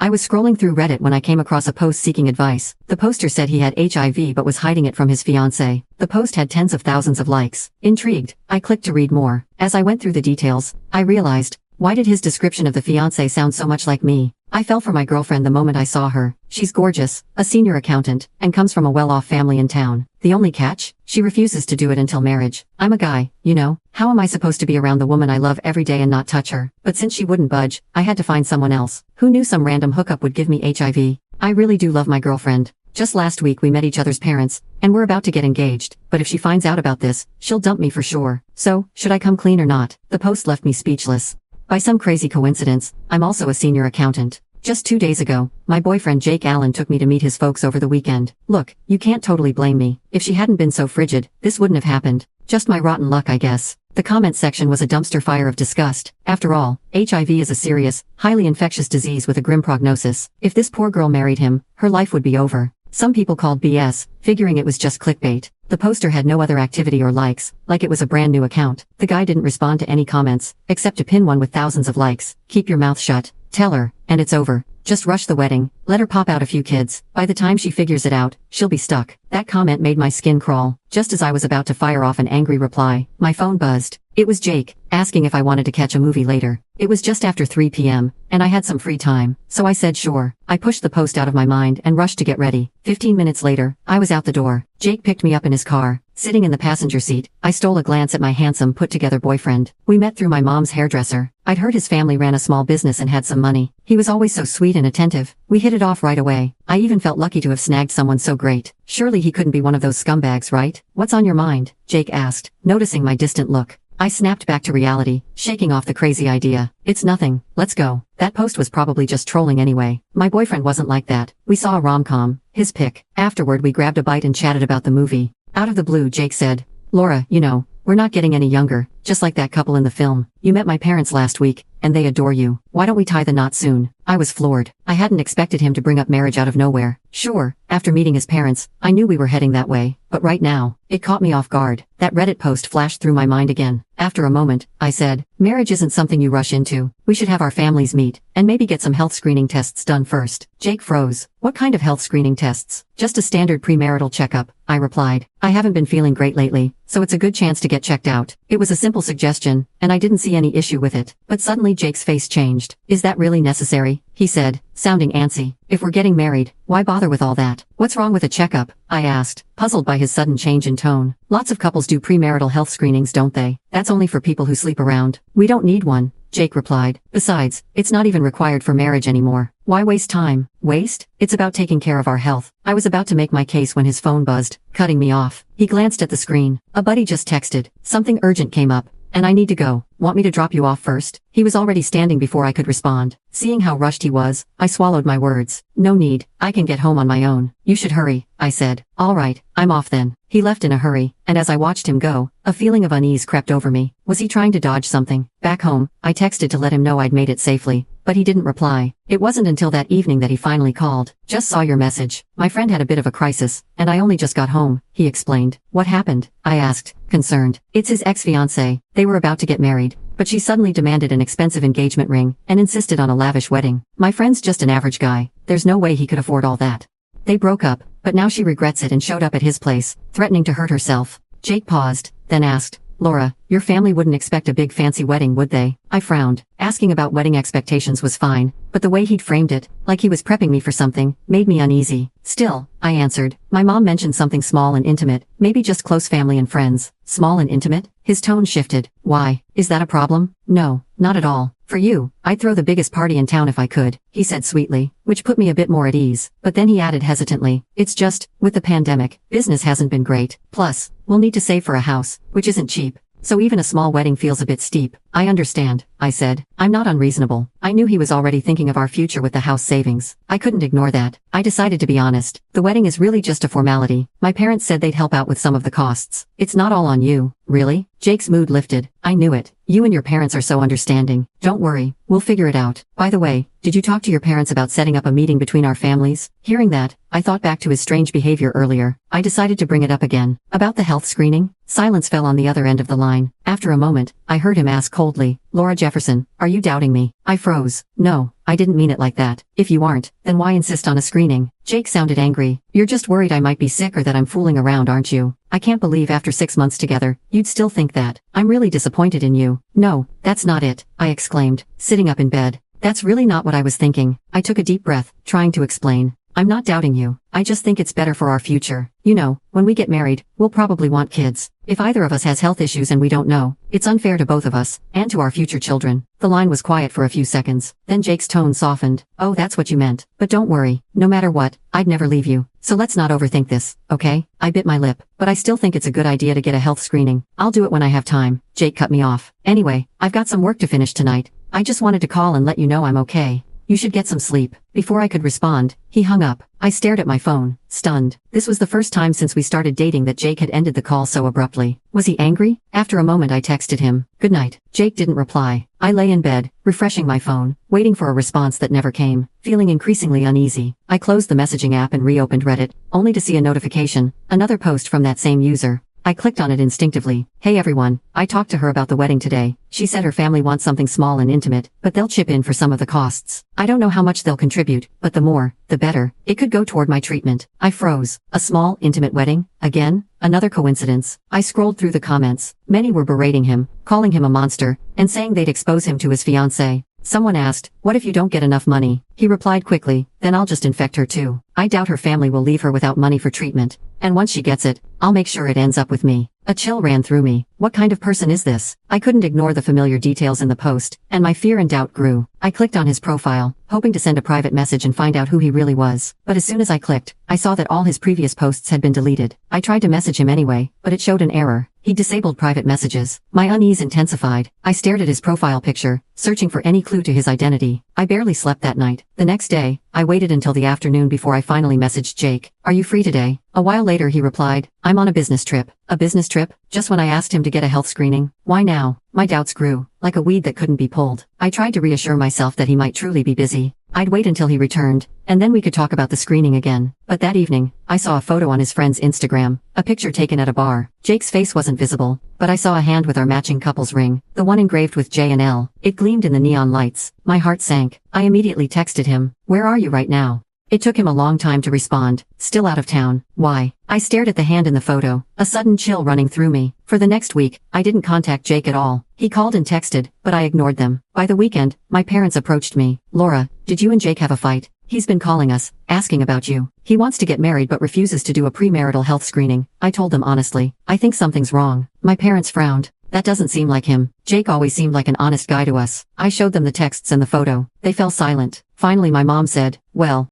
I was scrolling through Reddit when I came across a post seeking advice. The poster said he had HIV but was hiding it from his fiancée. The post had tens of thousands of likes. Intrigued, I clicked to read more. As I went through the details, I realized, why did his description of the fiancé sound so much like me? I fell for my girlfriend the moment I saw her. She's gorgeous, a senior accountant, and comes from a well-off family in town. The only catch? She refuses to do it until marriage. I'm a guy, you know. How am I supposed to be around the woman I love every day and not touch her? But since she wouldn't budge, I had to find someone else. Who knew some random hookup would give me HIV? I really do love my girlfriend. Just last week we met each other's parents, and we're about to get engaged. But if she finds out about this, she'll dump me for sure. So, should I come clean or not? The post left me speechless. By some crazy coincidence, I'm also a senior accountant. Just 2 days ago, my boyfriend Jake Allen took me to meet his folks over the weekend. Look, you can't totally blame me. If she hadn't been so frigid, this wouldn't have happened. Just my rotten luck, I guess. The comment section was a dumpster fire of disgust. After all, HIV is a serious, highly infectious disease with a grim prognosis. If this poor girl married him, her life would be over. Some people called BS, figuring it was just clickbait. The poster had no other activity or likes, like it was a brand new account. The guy didn't respond to any comments, except to pin one with thousands of likes. Keep your mouth shut. Tell her, and it's over. Just rush the wedding, let her pop out a few kids. By the time she figures it out, she'll be stuck. That comment made my skin crawl. Just as I was about to fire off an angry reply, my phone buzzed. It was Jake, asking if I wanted to catch a movie later. It was just after 3 p.m., and I had some free time, so I said sure. I pushed the post out of my mind and rushed to get ready. 15 minutes later, I was out the door. Jake picked me up in his car. Sitting in the passenger seat, I stole a glance at my handsome, put-together boyfriend. We met through my mom's hairdresser. I'd heard his family ran a small business and had some money. He was always so sweet and attentive. We hit it off right away. I even felt lucky to have snagged someone so great. Surely he couldn't be one of those scumbags, right? What's on your mind? Jake asked, noticing my distant look. I snapped back to reality, shaking off the crazy idea. It's nothing, let's go. That post was probably just trolling anyway. My boyfriend wasn't like that. We saw a rom-com, his pic. Afterward we grabbed a bite and chatted about the movie. Out of the blue Jake said, Laura, you know, we're not getting any younger, just like that couple in the film. You met my parents last week, and they adore you. Why don't we tie the knot soon? I was floored. I hadn't expected him to bring up marriage out of nowhere. Sure, after meeting his parents, I knew we were heading that way. But right now, it caught me off guard. That Reddit post flashed through my mind again. After a moment, I said, marriage isn't something you rush into. We should have our families meet, and maybe get some health screening tests done first. Jake froze. What kind of health screening tests? Just a standard premarital checkup, I replied. I haven't been feeling great lately, so it's a good chance to get checked out. It was a simple suggestion, and I didn't see any issue with it. But suddenly Jake's face changed. Is that really necessary? He said, sounding antsy. If we're getting married, why bother with all that? What's wrong with a checkup? I asked, puzzled by his sudden change in tone. Lots of couples do premarital health screenings, don't they? That's only for people who sleep around. We don't need one, Jake replied. Besides, it's not even required for marriage anymore. Why waste time? Waste? It's about taking care of our health. I was about to make my case when his phone buzzed, cutting me off. He glanced at the screen. A buddy just texted. Something urgent came up, and I need to go. Want me to drop you off first? He was already standing before I could respond. Seeing how rushed he was, I swallowed my words. No need, I can get home on my own. You should hurry, I said. All right, I'm off then. He left in a hurry, and as I watched him go, a feeling of unease crept over me. Was he trying to dodge something? Back home, I texted to let him know I'd made it safely, but he didn't reply. It wasn't until that evening that he finally called. Just saw your message. My friend had a bit of a crisis, and I only just got home, he explained. What happened? I asked, concerned. It's his ex-fiancée. They were about to get married, but she suddenly demanded an expensive engagement ring and insisted on a lavish wedding. My friend's just an average guy. There's no way he could afford all that. They broke up, but now she regrets it and showed up at his place, threatening to hurt herself. Jake paused, then asked, Laura, your family wouldn't expect a big fancy wedding, would they? I frowned. Asking about wedding expectations was fine, but the way he'd framed it, like he was prepping me for something, made me uneasy. Still, I answered. My mom mentioned something small and intimate, maybe just close family and friends. Small and intimate? His tone shifted. Why? Is that a problem? No, not at all. For you, I'd throw the biggest party in town if I could, he said sweetly, which put me a bit more at ease. But then he added hesitantly, it's just, with the pandemic, business hasn't been great. Plus, we'll need to save for a house, which isn't cheap. So even a small wedding feels a bit steep. I understand, I said. I'm not unreasonable. I knew he was already thinking of our future with the house savings. I couldn't ignore that. I decided to be honest. The wedding is really just a formality. My parents said they'd help out with some of the costs. It's not all on you. Really? Jake's mood lifted. I knew it. You and your parents are so understanding. Don't worry, we'll figure it out. By the way, did you talk to your parents about setting up a meeting between our families? Hearing that, I thought back to his strange behavior earlier. I decided to bring it up again. About the health screening? Silence fell on the other end of the line. After a moment, I heard him ask coldly, Laura Jefferson, are you doubting me? I froze. No, I didn't mean it like that. If you aren't, then why insist on a screening? Jake sounded angry. You're just worried I might be sick or that I'm fooling around, aren't you? I can't believe after 6 months together, you'd still think that. I'm really disappointed in you. No, that's not it, I exclaimed, sitting up in bed. That's really not what I was thinking. I took a deep breath, trying to explain. I'm not doubting you. I just think it's better for our future. You know, when we get married, we'll probably want kids. If either of us has health issues and we don't know, it's unfair to both of us, and to our future children. The line was quiet for a few seconds. Then Jake's tone softened. Oh, that's what you meant. But don't worry. No matter what, I'd never leave you. So let's not overthink this, okay? I bit my lip, but I still think it's a good idea to get a health screening. I'll do it when I have time. Jake cut me off. Anyway, I've got some work to finish tonight. I just wanted to call and let you know I'm okay. You should get some sleep. Before I could respond, he hung up. I stared at my phone, stunned. This was the first time since we started dating that Jake had ended the call so abruptly. Was he angry? After a moment I texted him, "Good night." Jake didn't reply. I lay in bed, refreshing my phone, waiting for a response that never came, feeling increasingly uneasy. I closed the messaging app and reopened Reddit, only to see a notification, another post from that same user. I clicked on it instinctively. Hey everyone, I talked to her about the wedding today. She said her family wants something small and intimate, but they'll chip in for some of the costs. I don't know how much they'll contribute, but the more, the better. It could go toward my treatment. I froze. A small, intimate wedding? Again? Another coincidence. I scrolled through the comments. Many were berating him, calling him a monster, and saying they'd expose him to his fiancée. Someone asked, what if you don't get enough money? He replied quickly, then I'll just infect her too. I doubt her family will leave her without money for treatment. And once she gets it, I'll make sure it ends up with me. A chill ran through me. What kind of person is this? I couldn't ignore the familiar details in the post, and my fear and doubt grew. I clicked on his profile, hoping to send a private message and find out who he really was. But as soon as I clicked, I saw that all his previous posts had been deleted. I tried to message him anyway, but it showed an error. He disabled private messages. My unease intensified. I stared at his profile picture, searching for any clue to his identity. I barely slept that night. The next day, I waited until the afternoon before I finally messaged Jake. Are you free today? A while later he replied, I'm on a business trip. A business trip? Just when I asked him to get a health screening? Why now? My doubts grew, like a weed that couldn't be pulled. I tried to reassure myself that he might truly be busy. I'd wait until he returned, and then we could talk about the screening again. But that evening, I saw a photo on his friend's Instagram, a picture taken at a bar. Jake's face wasn't visible, but I saw a hand with our matching couple's ring, the one engraved with J and L. It gleamed in the neon lights. My heart sank. I immediately texted him, where are you right now? It took him a long time to respond, still out of town. Why? I stared at the hand in the photo, a sudden chill running through me. For the next week, I didn't contact Jake at all. He called and texted, but I ignored them. By the weekend, my parents approached me. Laura, did you and Jake have a fight? He's been calling us, asking about you. He wants to get married but refuses to do a premarital health screening. I told them honestly, I think something's wrong. My parents frowned. That doesn't seem like him. Jake always seemed like an honest guy to us. I showed them the texts and the photo. They fell silent. Finally my mom said, well,